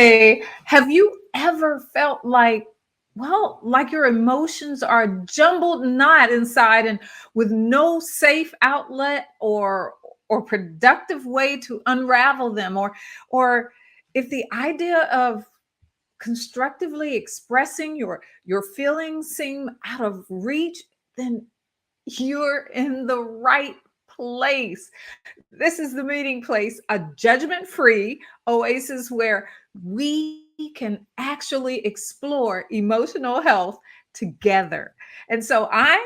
Hey, have you ever felt like, well, like your emotions are a jumbled knot inside and with no safe outlet or productive way to unravel them or if the idea of constructively expressing your feelings seem out of reach, then you're in the right place. This is the meeting place, a judgment free oasis where we can actually explore emotional health together. And so I'm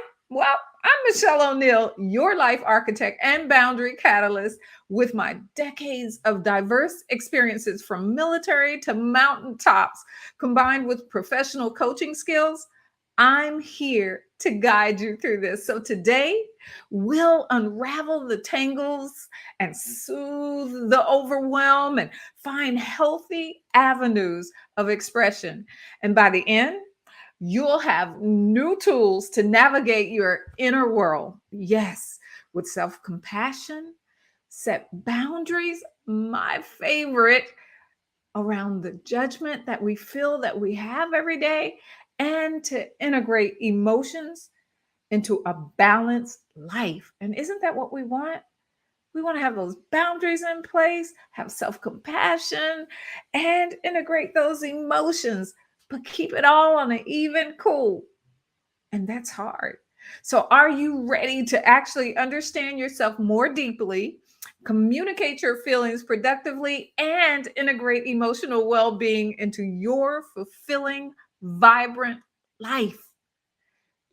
Michelle O'Neill, your life architect and boundary catalyst with my decades of diverse experiences from military to mountaintops, combined with professional coaching skills. I'm here to guide you through this. So today, we'll unravel the tangles and soothe the overwhelm and find healthy avenues of expression. And by the end, you'll have new tools to navigate your inner world. Yes, with self compassion, set boundaries, my favorite, around the judgment that we feel that we have every day, and to integrate emotions into a balanced life. And isn't that what we want? We want to have those boundaries in place, have self compassion, and integrate those emotions, but keep it all on an even cool. And that's hard. So, are you ready to actually understand yourself more deeply, communicate your feelings productively, and integrate emotional well being into your fulfilling, vibrant life?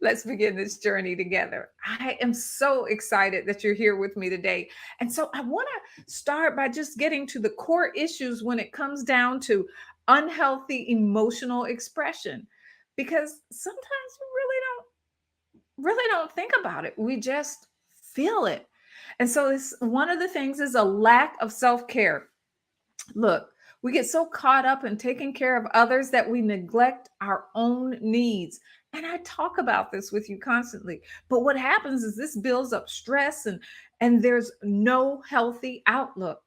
Let's begin this journey together. I am so excited that you're here with me today. And so I want to start by just getting to the core issues when it comes down to unhealthy emotional expression. Because sometimes we really don't think about it. We just feel it. And so it's one of the things is a lack of self-care. Look, we get so caught up in taking care of others that we neglect our own needs. And I talk about this with you constantly. But what happens is this builds up stress and there's no healthy outlook.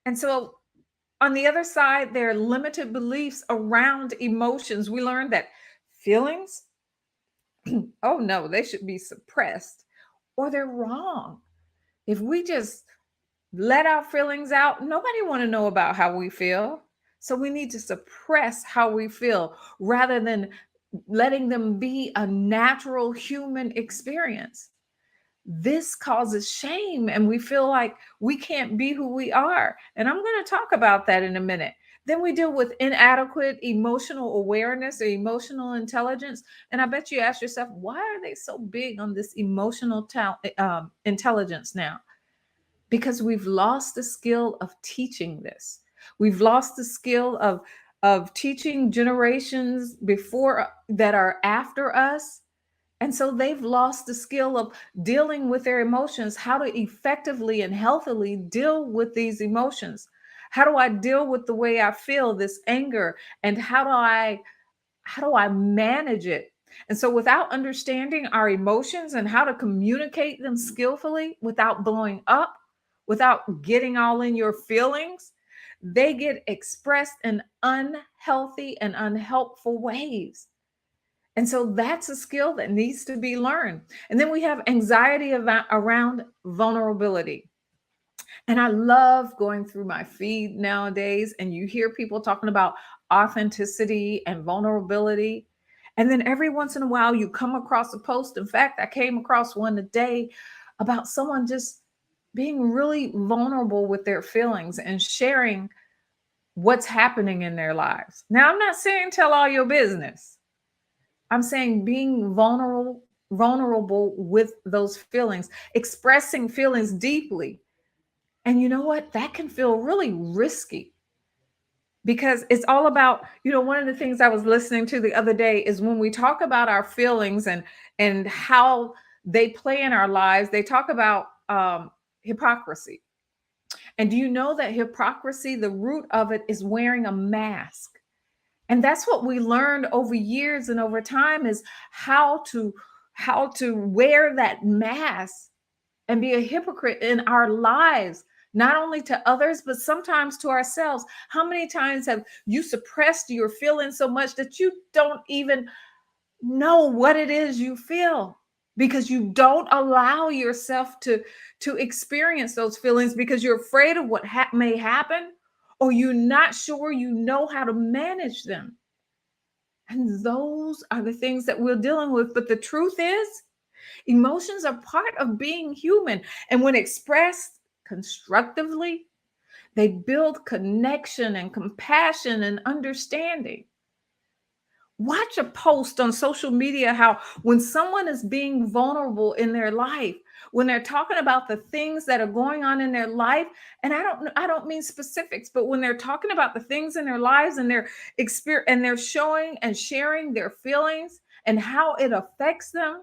And so on the other side, there are limited beliefs around emotions. We learned that feelings, oh no, they should be suppressed or they're wrong. If we just let our feelings out, nobody want to know about how we feel. So we need to suppress how we feel rather than letting them be a natural human experience. This causes shame and we feel like we can't be who we are. And I'm going to talk about that in a minute. Then we deal with inadequate emotional awareness or emotional intelligence. And I bet you ask yourself, why are they so big on this emotional intelligence now? Because we've lost the skill of teaching this. We've lost the skill of teaching generations before that are after us. And so they've lost the skill of dealing with their emotions, how to effectively and healthily deal with these emotions. How do I deal with the way I feel, this anger, and how do I manage it? And so without understanding our emotions and how to communicate them skillfully without blowing up, without getting all in your feelings, they get expressed in unhealthy and unhelpful ways. And so that's a skill that needs to be learned. And then we have anxiety around vulnerability. And I love going through my feed nowadays, and you hear people talking about authenticity and vulnerability. And then every once in a while, you come across a post. In fact, I came across one today about someone just being really vulnerable with their feelings and sharing what's happening in their lives. Now, I'm not saying tell all your business. I'm saying being vulnerable with those feelings, expressing feelings deeply. And you know what? That can feel really risky because it's all about, one of the things I was listening to the other day is when we talk about our feelings and how they play in our lives, they talk about hypocrisy. And do you know that hypocrisy, the root of it is wearing a mask? And that's what we learned over years and over time is how to wear that mask and be a hypocrite in our lives not only to others, but sometimes to ourselves. How many times have you suppressed your feelings so much that you don't even know what it is you feel? Because you don't allow yourself to experience those feelings because you're afraid of what may happen, or you're not sure you know how to manage them. And those are the things that we're dealing with. But the truth is, emotions are part of being human. And when expressed constructively, they build connection and compassion and understanding. Watch a post on social media how when someone is being vulnerable in their life, when they're talking about the things that are going on in their life, and I don't mean specifics, but when they're talking about the things in their lives and their experience, and they're showing and sharing their feelings and how it affects them,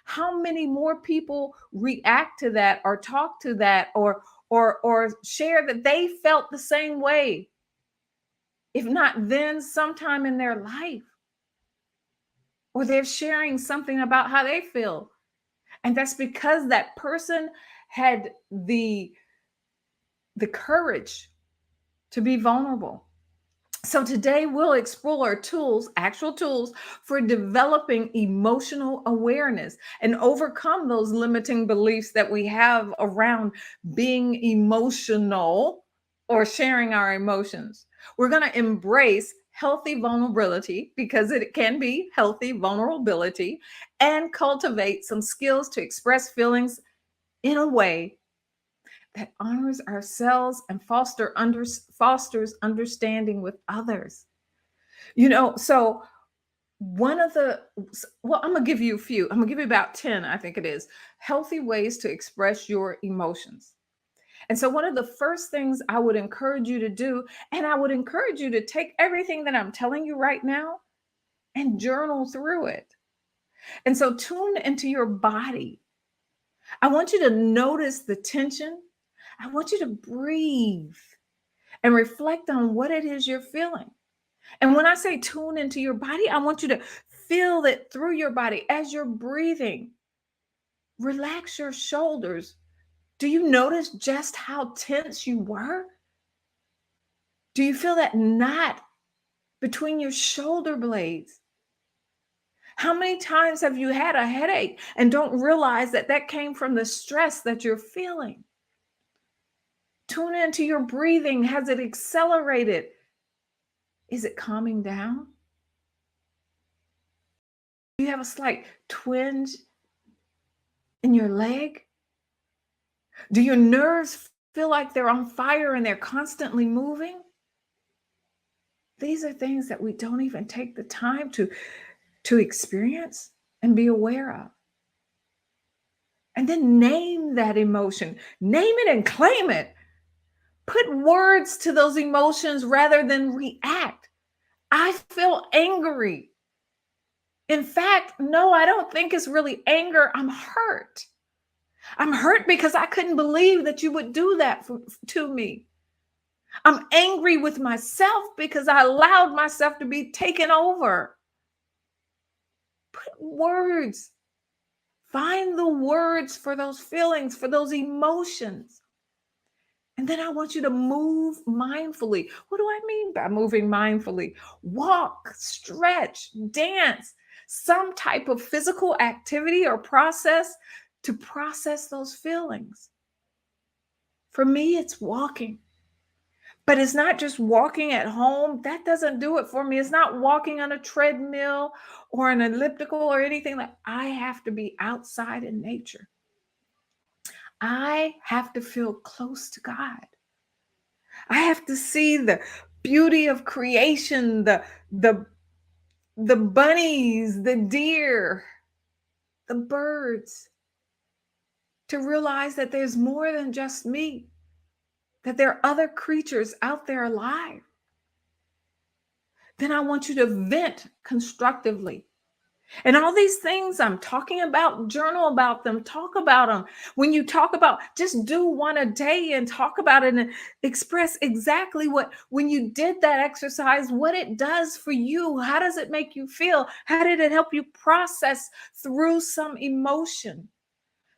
how many more people react to that or talk to that or share that they felt the same way, if not then sometime in their life, or they're sharing something about how they feel. And that's because that person had the courage to be vulnerable. So today we'll explore tools, actual tools for developing emotional awareness and overcome those limiting beliefs that we have around being emotional or sharing our emotions. We're going to embrace healthy vulnerability, because it can be healthy vulnerability, and cultivate some skills to express feelings in a way that honors ourselves and fosters understanding with others. So one of the, well, I'm gonna give you a few. I'm gonna give you about 10, I think it is, healthy ways to express your emotions. And so one of the first things I would encourage you to do, and I would encourage you to take everything that I'm telling you right now and journal through it. And so tune into your body. I want you to notice the tension. I want you to breathe and reflect on what it is you're feeling. And when I say tune into your body, I want you to feel it through your body as you're breathing. Relax your shoulders. Do you notice just how tense you were? Do you feel that knot between your shoulder blades? How many times have you had a headache and don't realize that that came from the stress that you're feeling? Tune into your breathing. Has it accelerated? Is it calming down? Do you have a slight twinge in your leg? Do your nerves feel like they're on fire and they're constantly moving? These are things that we don't even take the time to experience and be aware of. And then name that emotion. Name it and claim it. Put words to those emotions rather than react. I feel angry. In fact, no, I don't think it's really anger. I'm hurt. I'm hurt because I couldn't believe that you would do that to me. I'm angry with myself because I allowed myself to be taken over. Put words. Find the words for those feelings, for those emotions. And then I want you to move mindfully. What do I mean by moving mindfully? Walk, stretch, dance, some type of physical activity or process to process those feelings. For me, it's walking. But it's not just walking at home. That doesn't do it for me. It's not walking on a treadmill or an elliptical or anything like. I have to be outside in nature. I have to feel close to God. I have to see the beauty of creation, the the bunnies, the deer, the birds, to realize that there's more than just me, that there are other creatures out there alive. Then I want you to vent constructively. And all these things I'm talking about, journal about them, talk about them. When you talk about, just do one a day and talk about it and express exactly what, when you did that exercise, what it does for you. How does it make you feel? How did it help you process through some emotion?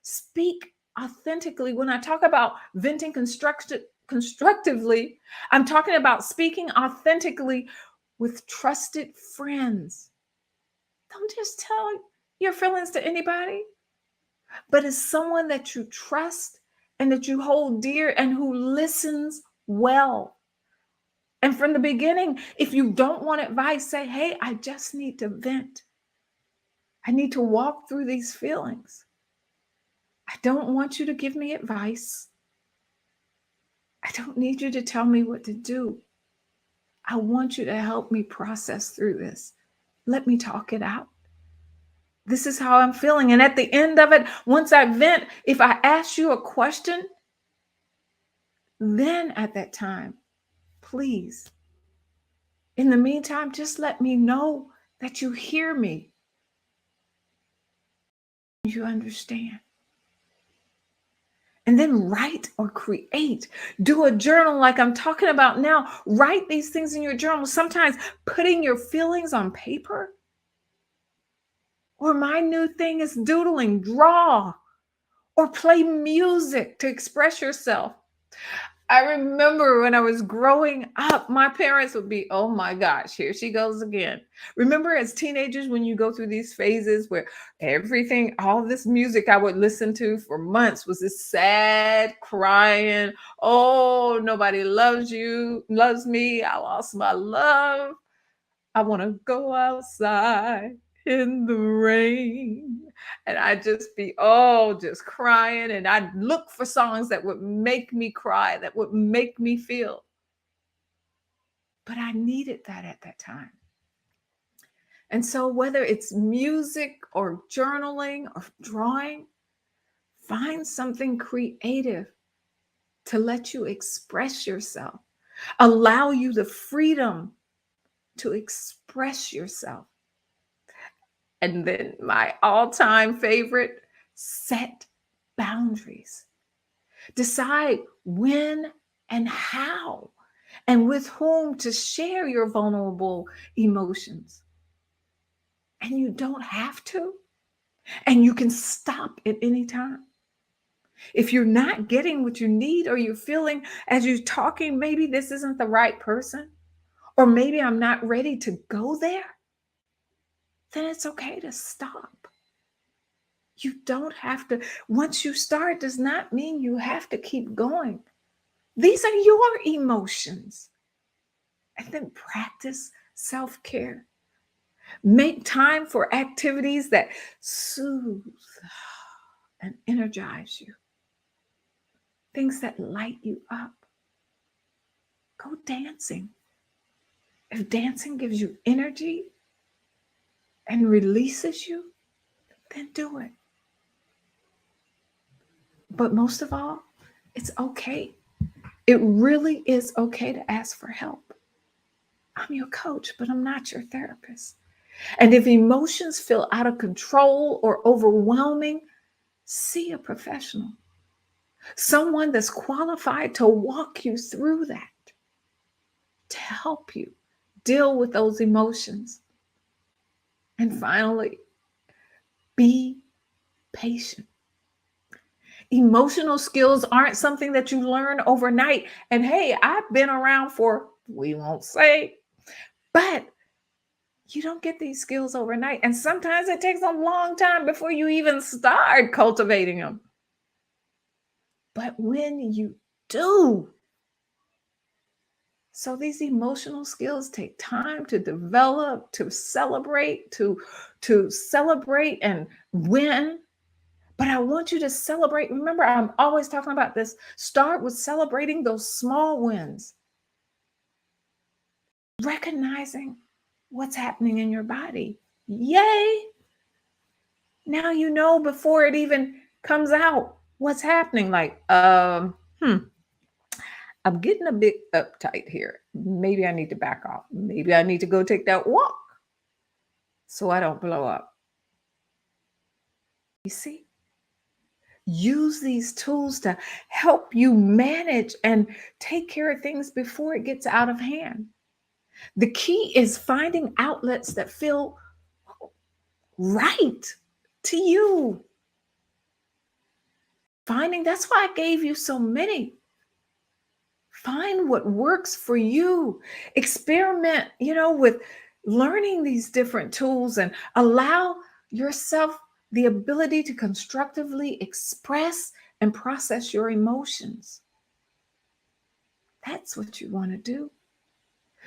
Speak authentically. When I talk about venting constructively, I'm talking about speaking authentically with trusted friends. Don't just tell your feelings to anybody, but as someone that you trust and that you hold dear and who listens well. And from the beginning, if you don't want advice, say, hey, I just need to vent. I need to walk through these feelings. I don't want you to give me advice. I don't need you to tell me what to do. I want you to help me process through this. Let me talk it out. This is how I'm feeling. And at the end of it, once I vent, if I ask you a question, then at that time, please, in the meantime, just let me know that you hear me. You understand. And then write or create. Do a journal like I'm talking about now. Write these things in your journal. Sometimes putting your feelings on paper. Or my new thing is doodling, draw, or play music to express yourself. I remember when I was growing up, my parents would be, oh my gosh, here she goes again. Remember as teenagers when you go through these phases where everything, all this music I would listen to for months was this sad crying, oh, nobody loves you, loves me, I lost my love. I want to go outside in the rain. And I'd just be, oh, just crying. And I'd look for songs that would make me cry, that would make me feel. But I needed that at that time. And so, whether it's music or journaling or drawing, find something creative to let you express yourself, allow you the freedom to express yourself. And then my all-time favorite, set boundaries. Decide when and how and with whom to share your vulnerable emotions. And you don't have to. And you can stop at any time. If you're not getting what you need or you're feeling as you're talking, maybe this isn't the right person, or maybe I'm not ready to go there, then it's okay to stop. You don't have to. Once you start, does not mean you have to keep going. These are your emotions. And then practice self care. Make time for activities that soothe and energize you, things that light you up. Go dancing. If dancing gives you energy and releases you, then do it. But most of all, it's okay. It really is okay to ask for help. I'm your coach, but I'm not your therapist. And if emotions feel out of control or overwhelming, see a professional, someone that's qualified to walk you through that, to help you deal with those emotions. And finally, be patient. Emotional skills aren't something that you learn overnight. And hey, I've been around for, we won't say, but you don't get these skills overnight. And sometimes it takes a long time before you even start cultivating them. But when you do, so these emotional skills take time to develop, to celebrate, to celebrate and win. But I want you to celebrate. Remember, I'm always talking about this. Start with celebrating those small wins, recognizing what's happening in your body. Yay! Now you know before it even comes out what's happening. Like, I'm getting a bit uptight here. Maybe I need to back off. Maybe I need to go take that walk so I don't blow up. You see? Use these tools to help you manage and take care of things before it gets out of hand. The key is finding outlets that feel right to you. Finding, that's why I gave you so many. Find what works for you. Experiment, with learning these different tools and allow yourself the ability to constructively express and process your emotions. That's what you want to do.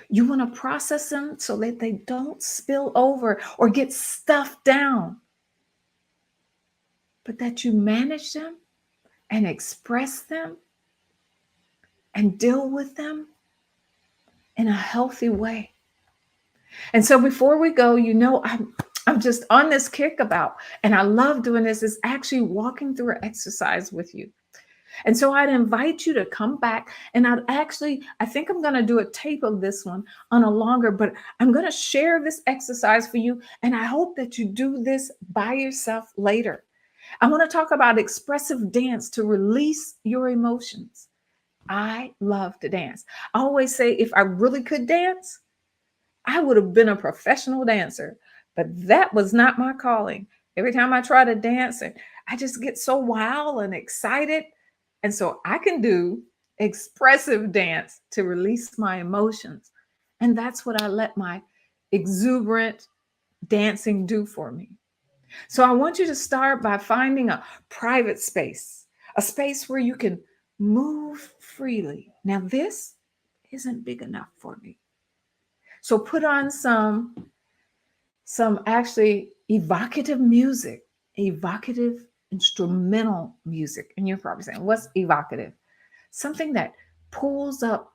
You want to process them so that they don't spill over or get stuffed down, but that you manage them and express them and deal with them in a healthy way. And so before we go, I'm just on this kick about, and I love doing this, is actually walking through an exercise with you. And so I'd invite you to come back, and I think I'm going to do a tape of this one on a longer, but I'm going to share this exercise for you. And I hope that you do this by yourself later. I want to talk about expressive dance to release your emotions. I love to dance. I always say if I really could dance, I would have been a professional dancer, but that was not my calling. Every time I try to dance, and I just get so wild and excited. And so I can do expressive dance to release my emotions. And that's what I let my exuberant dancing do for me. So I want you to start by finding a private space, a space where you can move freely. Now, this isn't big enough for me. So put on some actually evocative music, evocative instrumental music. And you're probably saying, what's evocative? Something that pulls up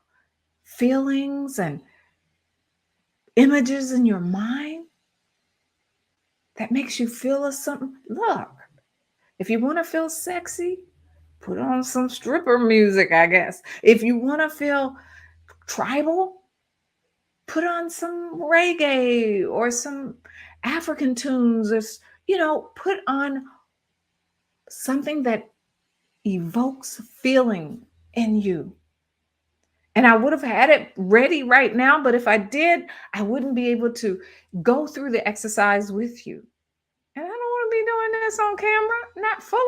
feelings and images in your mind that makes you feel a something. Look, if you want to feel sexy, put on some stripper music, I guess. If you want to feel tribal, put on some reggae or some African tunes, or, put on something that evokes feeling in you. And I would have had it ready right now, but if I did, I wouldn't be able to go through the exercise with you. And I don't want to be doing this on camera, not fully.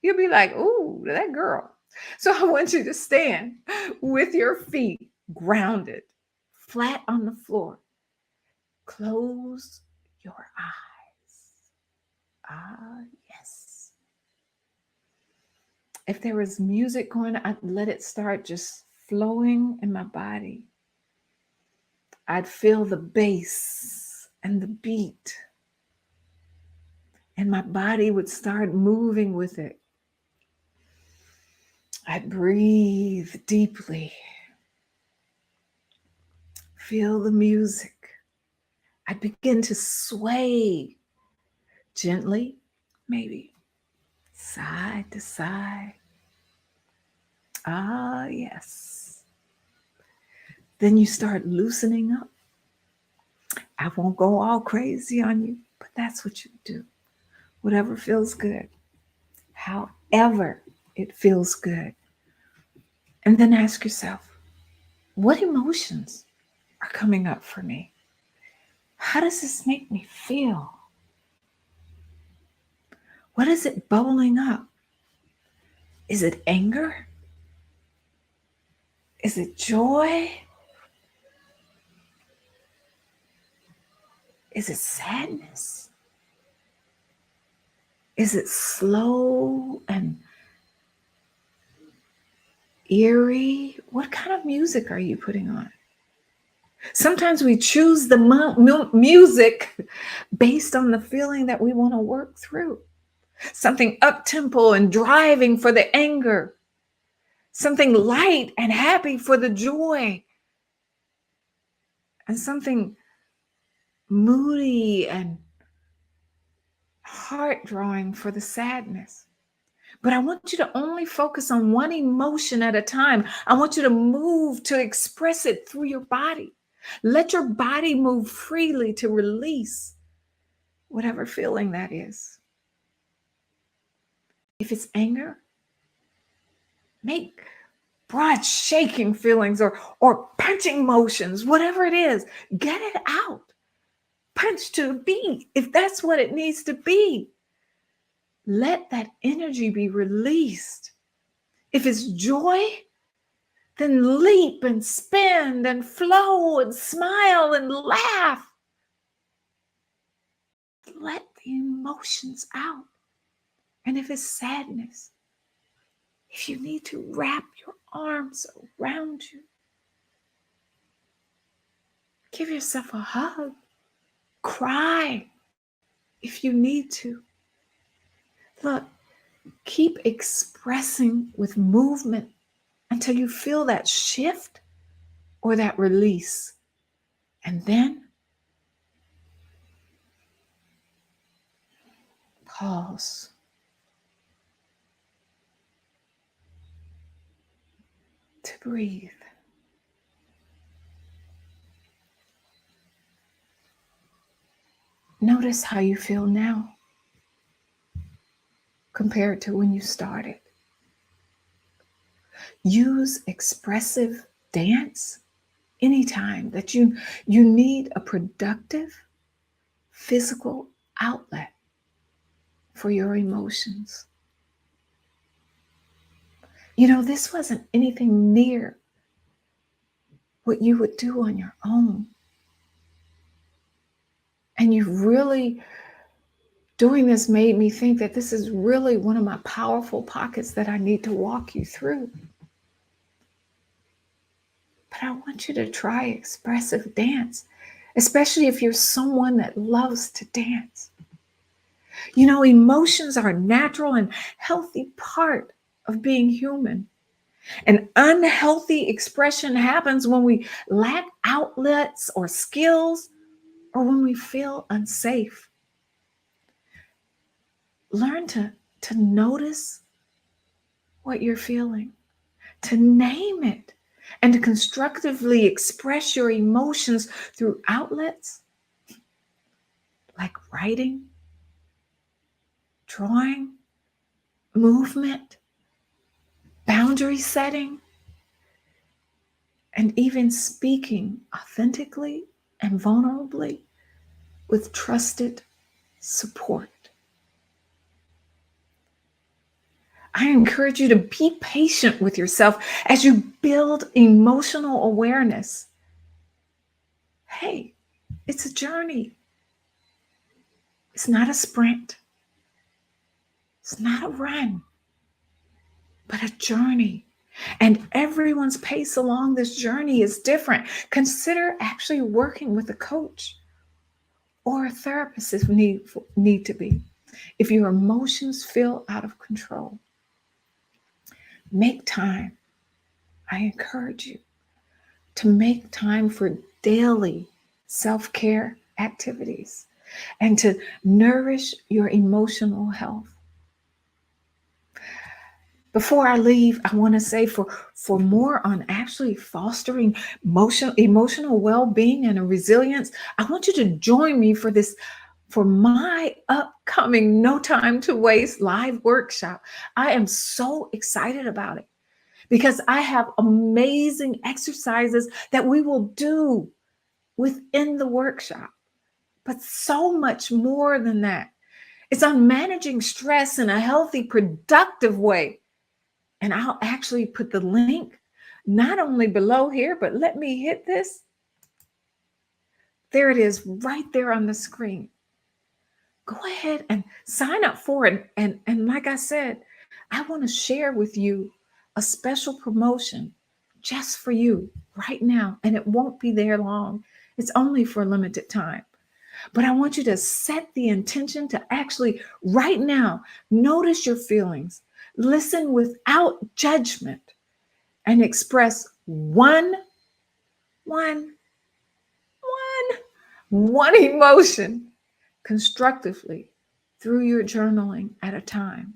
You'll be like, ooh, that girl. So I want you to stand with your feet grounded, flat on the floor. Close your eyes. Ah, yes. If there was music going, I'd let it start just flowing in my body. I'd feel the bass and the beat, and my body would start moving with it. I'd breathe deeply, feel the music. I'd begin to sway gently, maybe side to side. Ah, yes. Then you start loosening up. I won't go all crazy on you, but that's what you do. Whatever feels good, however it feels good. And then ask yourself, what emotions are coming up for me? How does this make me feel? What is it bubbling up? Is it anger? Is it joy? Is it sadness? Is it slow and eerie? What kind of music are you putting on? Sometimes we choose the music based on the feeling that we want to work through. Something up-tempo and driving for the anger. Something light and happy for the joy. And something moody and heart-drawing for the sadness. But I want you to only focus on one emotion at a time. I want you to move to express it through your body. Let your body move freely to release whatever feeling that is. If it's anger, make broad shaking feelings or punching motions, whatever it is, get it out. Punch to the beat if that's what it needs to be. let that energy be released. If it's joy, then leap and spin and flow and smile and laugh. Let the emotions out. And if it's sadness, if you need to wrap your arms around you, give yourself a hug, cry if you need to. Look, keep expressing with movement until you feel that shift or that release. And then pause. To breathe. Notice how you feel now compared to when you started. Use expressive dance anytime that you need a productive physical outlet for your emotions. You know, this wasn't anything near what you would do on your own. And you really, doing this made me think that this is really one of my powerful pockets that I need to walk you through. But I want you to try expressive dance, especially if you're someone that loves to dance. You know, emotions are a natural and healthy part of being human. An unhealthy expression happens when we lack outlets or skills or when we feel unsafe. Learn to notice what you're feeling, to name it, and to constructively express your emotions through outlets like writing, drawing, movement, boundary setting, and even speaking authentically and vulnerably with trusted support. I encourage you to be patient with yourself as you build emotional awareness. Hey, it's a journey. It's not a sprint. It's not a run, but a journey. And everyone's pace along this journey is different. Consider actually working with a coach or a therapist if need to be. If your emotions feel out of control, make time. I encourage you to make time for daily self-care activities and to nourish your emotional health. Before I leave, I want to say for more on actually fostering emotional well-being and a resilience, I want you to join me for my upcoming No Time to Waste live workshop. I am so excited about it because I have amazing exercises that we will do within the workshop, but so much more than that. It's on managing stress in a healthy, productive way. And I'll actually put the link not only below here, but let me hit this. There it is right there on the screen. Go ahead and sign up for it. And like I said, I want to share with you a special promotion just for you right now. And it won't be there long. It's only for a limited time. But I want you to set the intention to actually right now notice your feelings, listen without judgment, and express one emotion constructively through your journaling at a time,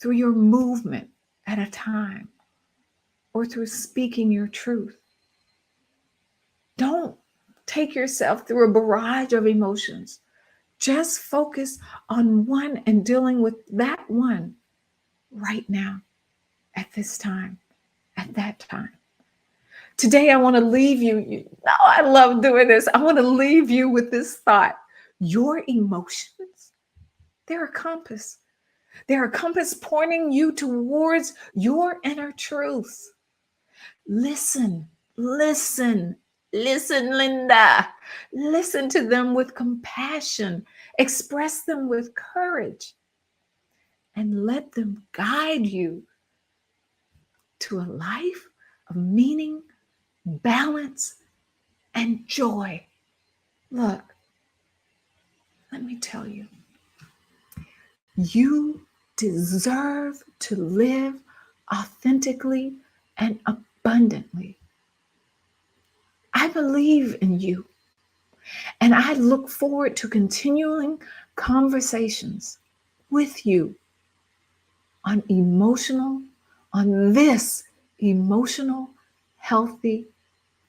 through your movement at a time, or through speaking your truth. Don't take yourself through a barrage of emotions. Just focus on one and dealing with that one right now, at this time, at that time. Today, I want to leave you. You know, I love doing this. I want to leave you with this thought. Your emotions, they're a compass. They're a compass pointing you towards your inner truth. Listen, listen, listen, Linda. Listen to them with compassion. Express them with courage and let them guide you to a life of meaning, balance, and joy. Look, let me tell you, you deserve to live authentically and abundantly. I believe in you, and I look forward to continuing conversations with you on on this emotional, healthy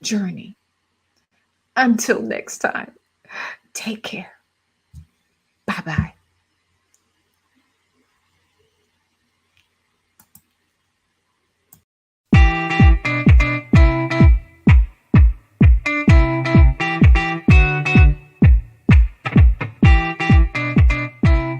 journey. Until next time, take care. Bye bye.